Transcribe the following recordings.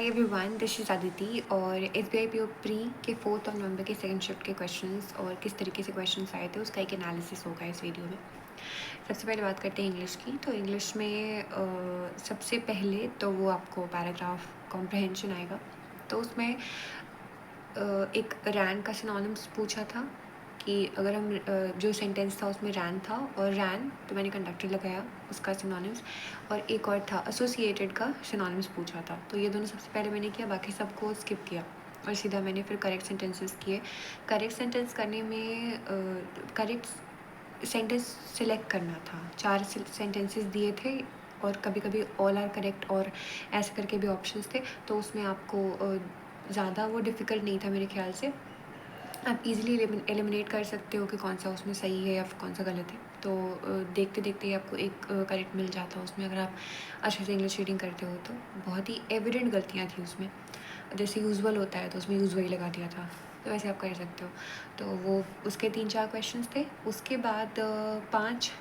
Hi everyone, this is Aditi और SBI PO pre के 4 नवंबर के सेकंड शिफ्ट के क्वेश्चंस और किस तरीके से क्वेश्चंस आए थे उसका एक एनालिसिस होगा इस वीडियो में। सबसे पहले बात करते हैं इंग्लिश की। तो इंग्लिश में सबसे पहले तो वो आपको पैराग्राफ कॉम्प्रहेंशन आएगा। तो उसमें एक रैन का सिनोनिम्स पूछा था कि अगर हम जो सेंटेंस था उसमें रैन था और रैन तो मैंने कंडक्टर लगाया उसका सिनोनिम्स, और एक और था एसोसिएटेड का सिनोनिम्स पूछा था। तो ये दोनों सबसे पहले मैंने किया, बाकी सबको स्किप किया और सीधा मैंने फिर करेक्ट सेंटेंसेस किए। करेक्ट सेंटेंस करने में करेक्ट सेंटेंस सिलेक्ट करना था। 4 सेंटेंसेस दिए थे और कभी कभी ऑल आर करेक्ट और ऐसे करके भी ऑप्शंस थे। तो उसमें आपको ज़्यादा वो डिफ़िकल्ट नहीं था मेरे ख्याल से। आप इजीली एलिमिनेट कर सकते हो कि कौन सा उसमें सही है या फिर कौन सा गलत है। तो देखते देखते ही आपको एक करेक्ट मिल जाता है उसमें, अगर आप अच्छे से इंग्लिश रीडिंग करते हो तो। बहुत ही एविडेंट गलतियाँ थी उसमें, जैसे यूजुअल होता है तो उसमें यूजुअल लगा दिया था, तो वैसे आप कर सकते हो। तो वो उसके 3-4 क्वेश्चंस थे। उसके बाद 5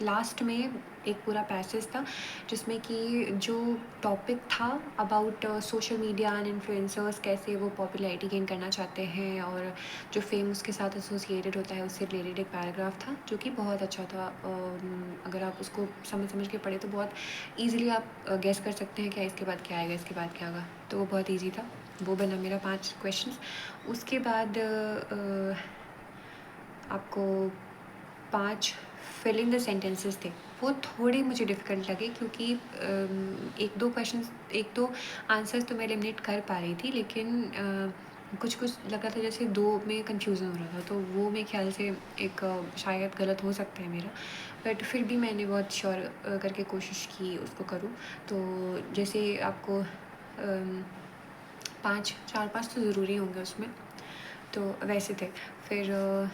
लास्ट में एक पूरा पैसेज था जिसमें कि जो टॉपिक था about social media and influencers, कैसे वो पॉपुलैरिटी गेन करना चाहते हैं और जो फेम उसके साथ एसोसिएटेड होता है उससे रिलेटेड एक पैराग्राफ था जो कि बहुत अच्छा था। अगर आप उसको समझ समझ के पढ़े तो बहुत ईजिली आप गेस कर सकते हैं क्या इसके बाद क्या आएगा, इसके बाद क्या होगा। तो वो बहुत ईजी था। वो बना मेरा 5 क्वेश्चंस। उसके बाद आपको 5 फिल इन द सेंटेंसेस थे। वो थोड़े मुझे डिफ़िकल्ट लगे क्योंकि 1-2 क्वेश्चंस, 1-2 आंसर्स तो मैं एलिमिनेट कर पा रही थी, लेकिन कुछ कुछ लग रहा था जैसे 2 में कन्फ्यूज़न हो रहा था। तो वो मेरे ख्याल से एक शायद गलत हो सकता है मेरा, बट फिर भी मैंने बहुत श्योर करके कोशिश की उसको करूँ। तो जैसे आपको 5 4-5 तो ज़रूरी होंगे उसमें, तो वैसे थे। फिर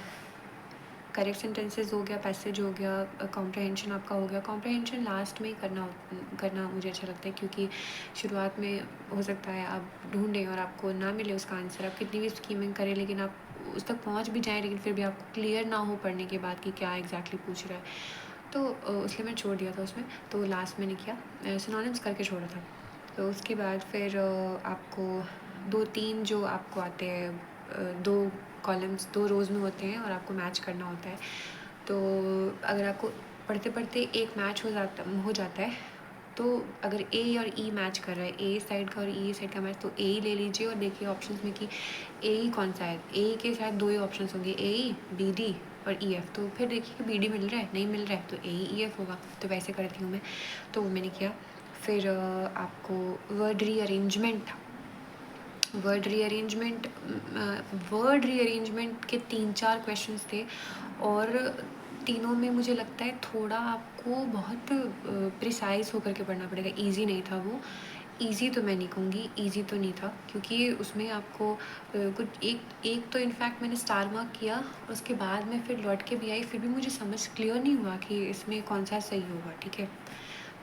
करेक्ट सेंटेंसेस हो गया, पैसेज हो गया, कॉम्प्रहेंशन आपका हो गया। कॉम्प्रहेंशन लास्ट में ही करना मुझे अच्छा लगता है क्योंकि शुरुआत में हो सकता है आप ढूंढें और आपको ना मिले उसका आंसर। आप कितनी भी स्कीमिंग करें लेकिन आप उस तक पहुंच भी जाएं लेकिन फिर भी आपको क्लियर ना हो पढ़ने के बाद कि क्या एग्जैक्टली पूछ रहा है। तो इसलिए मैं छोड़ दिया था उसमें। तो लास्ट मैंने किया सिनोनिम्स करके छोड़ा था। तो उसके बाद फिर आपको 2-3 जो आपको आते हैं, 2 कॉलम्स 2 रोज़ में होते हैं और आपको मैच करना होता है। तो अगर आपको पढ़ते पढ़ते एक मैच हो जाता है, तो अगर ए और ई मैच कर रहा है, ए साइड का और ई साइड का मैच, तो ए ही ले लीजिए और देखिए ऑप्शंस में कि ए ही कौन सा है। ए के शायद 2 ही ऑप्शंस होंगे, ए ई, बी डी और ई एफ। तो फिर देखिए कि बी डी मिल रहा है, नहीं मिल रहा है तो ए ई एफ होगा। तो वैसे करती हूँ मैं। तो वो मैंने किया। फिर आपको वर्ड रीअरेंजमेंट था। वर्ड रीअरेंजमेंट के 3-4 क्वेश्चंस थे और तीनों में मुझे लगता है थोड़ा आपको बहुत प्रिसाइज होकर के पढ़ना पड़ेगा। ईजी नहीं था वो। ईजी तो मैं नहीं कहूँगी, ईजी तो नहीं था क्योंकि उसमें आपको कुछ एक तो इनफैक्ट मैंने स्टार मार्क किया, उसके बाद मैं फिर लौट के भी आई, फिर भी मुझे समझ क्लियर नहीं हुआ कि इसमें कौन सा सही होगा। ठीक है।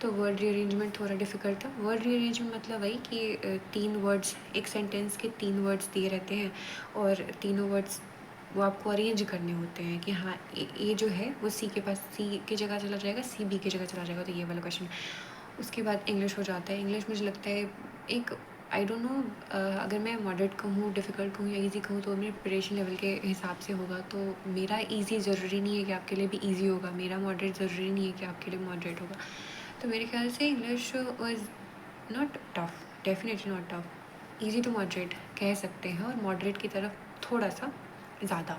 तो वर्ड रीअरेंजमेंट थोड़ा डिफ़िकल्ट था। वर्ड रीअरेंजमेंट मतलब वही कि 3 वर्ड्स, एक सेंटेंस के 3 वर्ड्स दिए रहते हैं और तीनों वर्ड्स वो आपको अरेंज करने होते हैं कि हाँ ए जो है वो सी के पास, सी की जगह चला जाएगा, सी बी की जगह चला जाएगा। तो ये वाला क्वेश्चन। उसके बाद इंग्लिश हो जाता है। इंग्लिश मुझे लगता है एक, आई डोंट नो, अगर मैं मॉडरेट कहूँ, डिफ़िकल्ट कहूँ या ईजी कहूँ तो मेरे प्रिपरेशन लेवल के हिसाब से होगा। तो मेरा ईजी ज़रूरी नहीं है कि आपके लिए भी ईजी होगा, मेरा मॉडरेट ज़रूरी नहीं है कि आपके लिए मॉडरेट होगा। तो मेरे ख्याल से English was not tough, definitely not tough. Easy to moderate कह सकते हैं और मॉडरेट की तरफ थोड़ा सा ज़्यादा।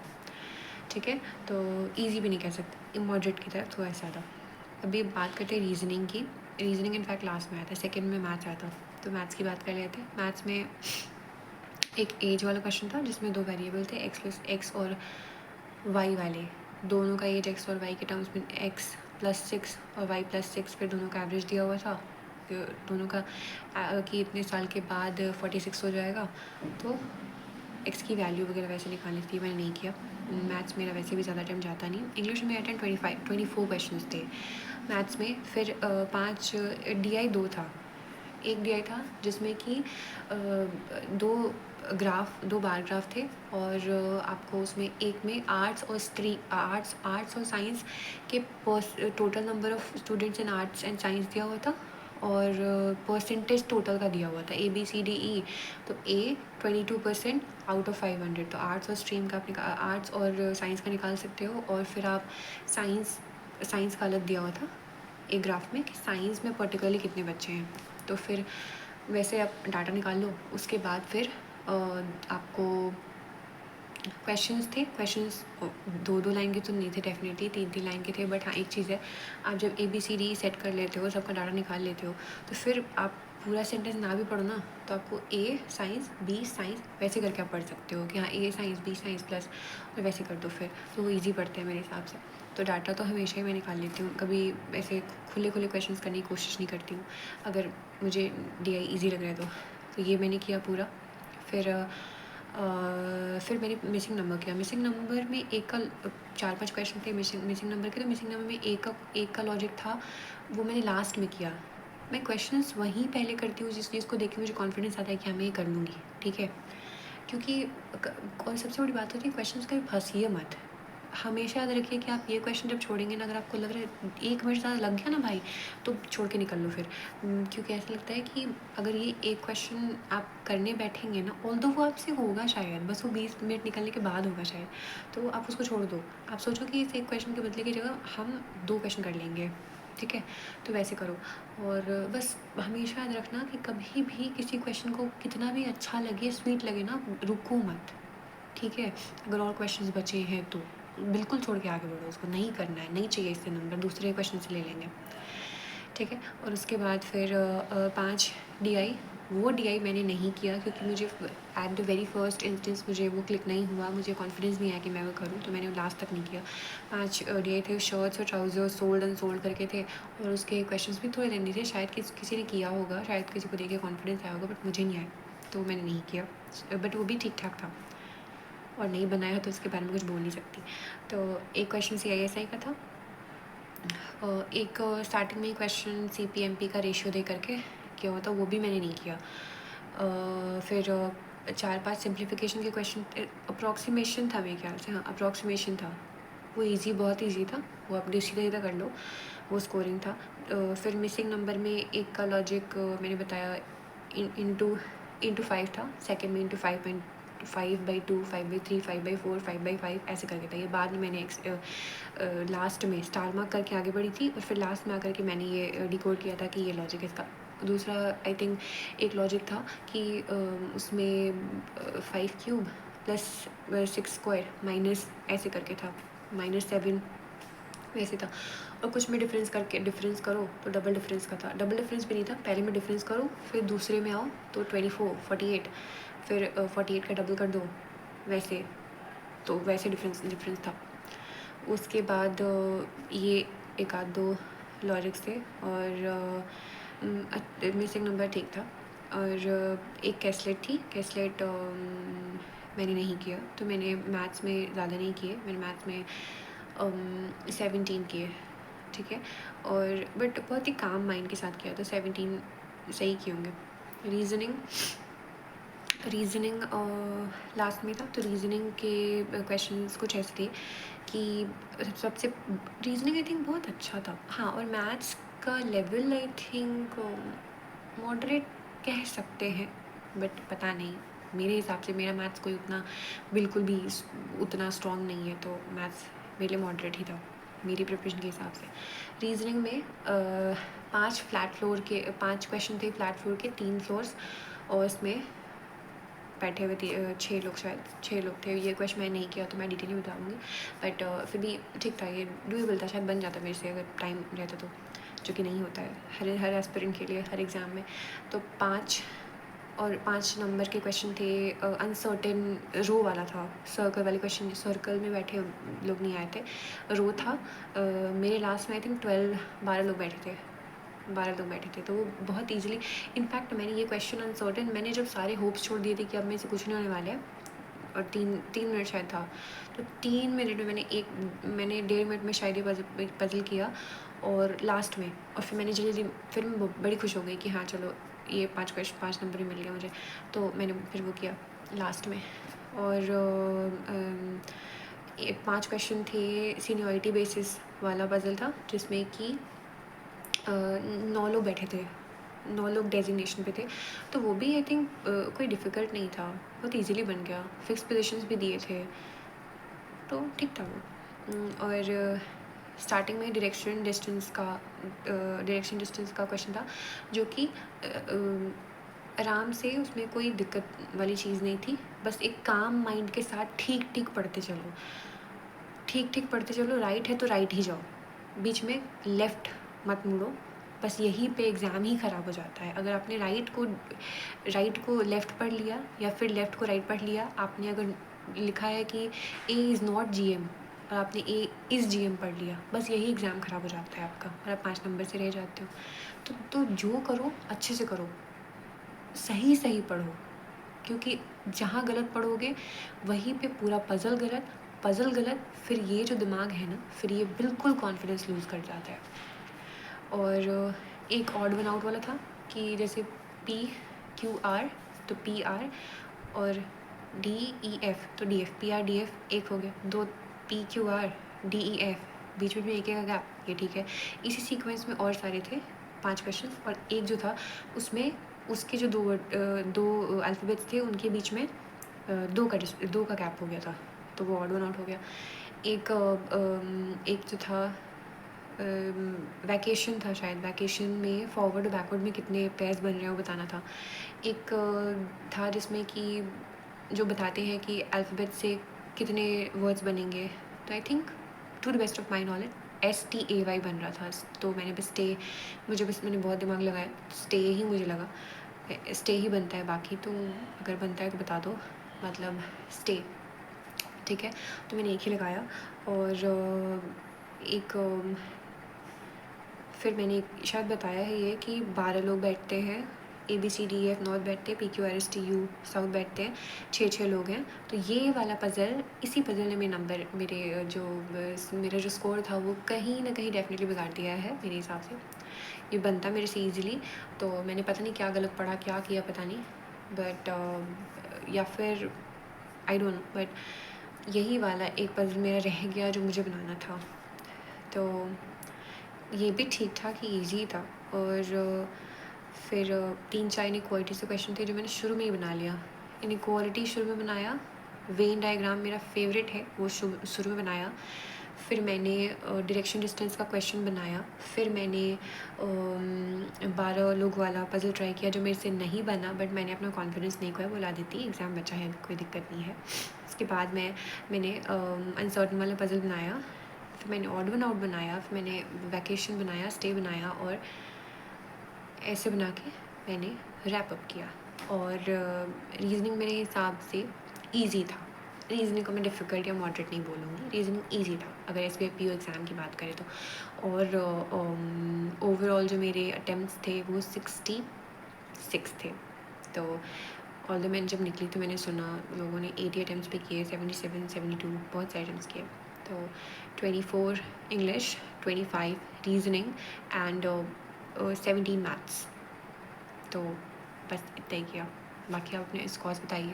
ठीक है। तो ईजी भी नहीं कह सकते, मॉडरेट की तरफ थोड़ा ज़्यादा। अभी बात करते हैं रीजनिंग की। रीजनिंग इनफैक्ट लास्ट में आया था, सेकंड में मैथ्स आया था। तो मैथ्स की बात कर लेते हैं। मैथ्स में एक एज वाला क्वेश्चन था जिसमें 2 वेरिएबल थे, एक्स और वाई वाले। दोनों का एज एक्स और वाई के टर्म्स में x+6 और y+6, फिर दोनों का एवरेज दिया हुआ था। दोनों का कि इतने साल के बाद 46 हो जाएगा। तो एक्स की वैल्यू वगैरह वैसे निकालनी थी, मैंने नहीं किया। मैथ्स मेरा वैसे भी ज़्यादा टाइम जाता नहीं। इंग्लिश में अटेंड 24 क्वेश्चन थे मैथ्स में। फिर 5 DI 2 था। एक DI था जिसमें कि 2 बार ग्राफ थे और आपको उसमें एक में आर्ट्स और साइंस के total number of students in arts and science दिया हुआ था और परसेंटेज टोटल का दिया हुआ था ABCDE। तो A 22% आउट ऑफ 500। तो आर्ट्स और स्ट्रीम का आप आर्ट्स और साइंस का निकाल सकते हो। और फिर आप साइंस का अलग दिया हुआ था एक ग्राफ में कि साइंस में पर्टिकुलरली कितने बच्चे हैं। तो फिर वैसे आप डाटा निकाल लो। उसके बाद फिर आपको क्वेश्चंस 2-2 लाइन के तो नहीं थे, डेफिनेटली 3-3 लाइन के थे। बट हाँ, एक चीज़ है, आप जब ABCD सेट कर लेते हो, सबका डाटा निकाल लेते हो, तो फिर आप पूरा सेंटेंस ना भी पढ़ो ना, तो आपको A साइंस B साइंस वैसे करके आप पढ़ सकते हो कि हाँ A science B science plus, और वैसे कर दो फिर, तो वो ईजी पड़ते हैं मेरे हिसाब से। तो डाटा तो हमेशा ही मैं निकाल लेती हूँ, कभी ऐसे खुले क्वेश्चंस करने की कोशिश नहीं करती हूँ अगर मुझे DI ईजी लग रहा है तो ये मैंने किया पूरा। फिर मैंने मिसिंग नंबर किया। मिसिंग नंबर में एक का 4-5 क्वेश्चन थे मिसिंग नंबर के। तो मिसिंग नंबर में एक का लॉजिक था, वो मैंने लास्ट में किया। मैं क्वेश्चंस वहीं पहले करती हूँ जिस चीज़ को देख के मुझे कॉन्फिडेंस आता है कि हाँ मैं ये कर लूँगी, ठीक है। क्योंकि और सबसे बड़ी बात होती है, क्वेश्चंस कभी फंसिए मत। हमेशा याद रखिए कि आप ये क्वेश्चन जब छोड़ेंगे ना, अगर आपको लग रहा है 1 मिनट ज़्यादा लग गया ना भाई, तो छोड़ के निकल लो फिर। क्योंकि ऐसा लगता है कि अगर ये एक क्वेश्चन आप करने बैठेंगे ना, ऑल्दो वो आपसे होगा शायद, बस वो 20 मिनट निकलने के बाद होगा शायद, तो आप उसको छोड़ दो। आप सोचो कि इस एक क्वेश्चन के बदले की जगह हम 2 क्वेश्चन कर लेंगे, ठीक है। तो वैसे करो। और बस हमेशा याद रखना कि कभी भी किसी क्वेश्चन को कितना भी अच्छा लगे, स्वीट लगे ना, रुको मत, ठीक है। अगर और क्वेश्चंस बचे हैं तो बिल्कुल छोड़ के आगे बढ़ो, उसको नहीं करना है, नहीं चाहिए इससे नंबर, दूसरे क्वेश्चन से ले लेंगे, ठीक है। और उसके बाद फिर 5 DI, वो DI मैंने नहीं किया क्योंकि मुझे at the very first instance मुझे वो क्लिक नहीं हुआ, मुझे कॉन्फिडेंस नहीं आया कि मैं वो करूँ, तो मैंने लास्ट तक नहीं किया। 5 DI थे, शर्ट्स और ट्राउजर सोल्ड अनसोल्ड करके थे, और उसके क्वेश्चंस भी थोड़े लेंदी थे। शायद किसी ने किया होगा, शायद किसी को देख के कॉन्फिडेंस आया होगा, बट मुझे नहीं आया, तो मैंने नहीं किया। बट वो भी ठीक ठाक था, और नहीं बनाया तो उसके बारे में कुछ बोल नहीं सकती। तो एक क्वेश्चन CISI का था, एक स्टार्टिंग में ही क्वेश्चन CPMP का रेशियो दे करके किया हुआ था, वो भी मैंने नहीं किया। फिर 4-5 सिंप्लीफिकेशन के क्वेश्चन, अप्रॉक्सीमेशन था मेरे ख्याल से, हाँ अप्रॉक्सीमेशन था, वो ईजी, बहुत ईजी था, वो आप सीधा सीधा कर लो, वो स्कोरिंग था। फिर मिसिंग नंबर में एक का लॉजिक मैंने बताया, इंटू 5 था, सेकेंड में इंटू 5/2, 5/3, 5/4, 5/5 ऐसे करके था। ये बाद में मैंने लास्ट में स्टार मार्क करके आगे बढ़ी थी, और फिर लास्ट में आकर के मैंने ये डिकोड किया था कि ये लॉजिक है इसका। दूसरा आई थिंक एक लॉजिक था कि उसमें 5³ प्लस 6² माइनस ऐसे करके था, -7 वैसे था। और कुछ में डिफरेंस करो तो डबल डिफरेंस का था, डबल डिफरेंस भी नहीं था, पहले में डिफरेंस करो फिर दूसरे में आओ तो 24, 48, फिर 48 का डबल कर दो, वैसे तो वैसे डिफरेंस था। उसके बाद ये एक आध 2 लॉजिक्स थे, और मिसिंग नंबर ठीक था। और एक कैसलेट थी, कैसलेट मैंने नहीं किया, तो मैंने मैथ्स में ज़्यादा नहीं किए, मैंने मैथ्स में 17 किए, ठीक है। और बट बहुत ही काम माइंड के साथ किया, तो 17 सही किए होंगे। रीजनिंग लास्ट में था, तो रीजनिंग के क्वेश्चंस कुछ ऐसे थे कि सबसे रीजनिंग आई थिंक बहुत अच्छा था, हाँ। और मैथ्स का लेवल आई थिंक मॉडरेट कह सकते हैं, बट पता नहीं, मेरे हिसाब से मेरा मैथ्स कोई उतना बिल्कुल भी उतना स्ट्रॉन्ग नहीं है, तो मैथ्स मेरे लिए मॉडरेट ही था मेरी प्रिपरेशन के हिसाब से। रीजनिंग में 5 क्वेश्चन थे फ्लैट फ्लोर के, 3 फ्लोर्स, और इसमें बैठे हुए थे 6 लोग, शायद 6 लोग थे। ये क्वेश्चन मैंने नहीं किया तो मैं डिटेल नहीं बताऊँगी, बट फिर भी ठीक था, ये डूएबल था, शायद बन जाता मेरे से अगर टाइम रहता तो, जो कि नहीं होता है हर एस्पिरेंट के लिए, हर एग्ज़ाम में। तो 5 नंबर के क्वेश्चन थे, अनसर्टेन रो वाला था, सर्कल वाले क्वेश्चन, सर्कल में बैठे लोग नहीं आए थे, रो था। मेरे लास्ट में आई थिंक 12 लोग बैठे थे, 12 लोग बैठे थे, तो वो बहुत ईजिली, इनफैक्ट मैंने ये क्वेश्चन अनसर्टेन, मैंने जब सारे होप्स छोड़ दिए थे कि अब मेरे से कुछ नहीं होने वाले हैं, और 3 मिनट शायद था, तो 3 मिनट में मैंने 1.5 मिनट में शायद ये पजल किया, और लास्ट में, और फिर मैंने जल्दी, फिर मैं बड़ी खुश हो गई कि हाँ चलो ये 5 नंबर ही मिल गया मुझे, तो मैंने फिर वो किया लास्ट में। और 5 क्वेश्चन थे, सीनियरिटी बेसिस वाला पजल था, जिसमें कि 9 लोग बैठे थे, 9 लोग डेजिग्नेशन पे थे, तो वो भी आई थिंक कोई डिफ़िकल्ट नहीं था, बहुत ईज़िली बन गया। फिक्स पोज़ीशंस भी दिए थे, तो ठीक था वो। और स्टार्टिंग में डायरेक्शन डिस्टेंस का क्वेश्चन था, जो कि आराम से, उसमें कोई दिक्कत वाली चीज़ नहीं थी। बस एक काम माइंड के साथ ठीक पढ़ते चलो, राइट है तो राइट ही जाओ, बीच में लेफ़्ट मत मुड़ो। बस यहीं पे एग्ज़ाम ही ख़राब हो जाता है। अगर आपने राइट को लेफ़्ट पढ़ लिया, या फिर लेफ़्ट को राइट पढ़ लिया, आपने अगर लिखा है कि ए इज़ नॉट GM और आपने ए इज़ GM पढ़ लिया, बस यही एग्ज़ाम ख़राब हो जाता है आपका, और आप 5 नंबर से रह जाते हो। तो जो करो अच्छे से करो, सही पढ़ो, क्योंकि जहाँ गलत पढ़ोगे वहीं पे पूरा पज़ल गलत, फिर ये जो दिमाग है ना, फिर ये बिल्कुल कॉन्फिडेंस लूज़ कर जाता है। और एक ऑड वन आउट वाला था कि जैसे PQR तो PR, और DEF तो DF, PR DF एक हो गया, 2 PQR DEF, बीच में एक गैप, ये ठीक है। इसी सीक्वेंस में और सारे थे 5 क्वेश्चन, और एक जो था उसमें उसके जो दो अल्फ़ाबेट्स थे, उनके बीच में 2 का गैप हो गया था, तो वो ऑड वन आउट हो गया। एक जो था वैकेशन था शायद, वैकेशन में फॉरवर्ड बैकवर्ड में कितने पेयर्स बन रहे हैं वो बताना था। एक था जिसमें कि जो बताते हैं कि अल्फ़ाबेट से कितने वर्ड्स बनेंगे, तो I think to the best of my knowledge STAY बन रहा था, तो मैंने बहुत दिमाग लगाया, स्टे ही मुझे लगा, स्टे ही बनता है, बाकी तो अगर बनता है तो बता दो, मतलब स्टे, ठीक है। तो मैंने एक ही लगाया, और फिर मैंने शायद बताया है ये कि 12 लोग बैठते हैं, ABCDEF नॉर्थ बैठते हैं, PQRSTU साउथ बैठते हैं, 6 लोग हैं। तो ये वाला पज़ल, इसी पज़ल ने मेरा जो स्कोर था वो कहीं ना कहीं डेफिनेटली बिगाड़ दिया है मेरे हिसाब से। ये बनता मेरे से ईज़िली, तो मैंने पता नहीं क्या गलत पढ़ा, क्या किया पता नहीं, बट या फिर आई डोंट नो, बट यही वाला एक पज़ल मेरा रह गया जो मुझे बनाना था। तो ये भी ठीक ठाक ही ईजी था, और फिर 3-4 इनइक्वालिटी से क्वेश्चन थे जो मैंने शुरू में ही बना लिया। इनइक्वालिटी शुरू में बनाया, वेन डायग्राम मेरा फेवरेट है, वो शुरू में बनाया। फिर मैंने डायरेक्शन डिस्टेंस का क्वेश्चन बनाया। फिर मैंने 12 लोग वाला पज़ल ट्राई किया, जो मेरे से नहीं बना, बट मैंने अपना कॉन्फिडेंस नहीं खोया, बुला देती, एग्ज़ाम बचा है, कोई दिक्कत नहीं है। उसके बाद मैंने अनसर्टन वाला पज़ल बनाया, फिर मैंने ऑड वन आउट बनाया, फिर मैंने वैकेशन बनाया, स्टे बनाया, और ऐसे बना के मैंने रैप अप किया। और रीज़निंग मेरे हिसाब से ईजी था। रीज़निंग को मैं डिफ़िकल्ट या मॉडरेट नहीं बोलूँगी, रीज़निंग ईजी था अगर SBIPO एग्ज़ाम की बात करें तो। और ओवरऑल जो मेरे अटेम्प्ट्स थे वो 66 थे। तो ऑल्दो मैंने जब निकली तो मैंने सुना लोगों ने 80 अटेम्प्ट्स पे किए, 77, 72 बहुत सारे अटेम्प्ट्स किए। तो 24 इंग्लिश, 25 रीज़निंग एंड 17 मैथ्स। तो बस इतना ही किया, बाकी आप अपने स्कोर्स बताइए।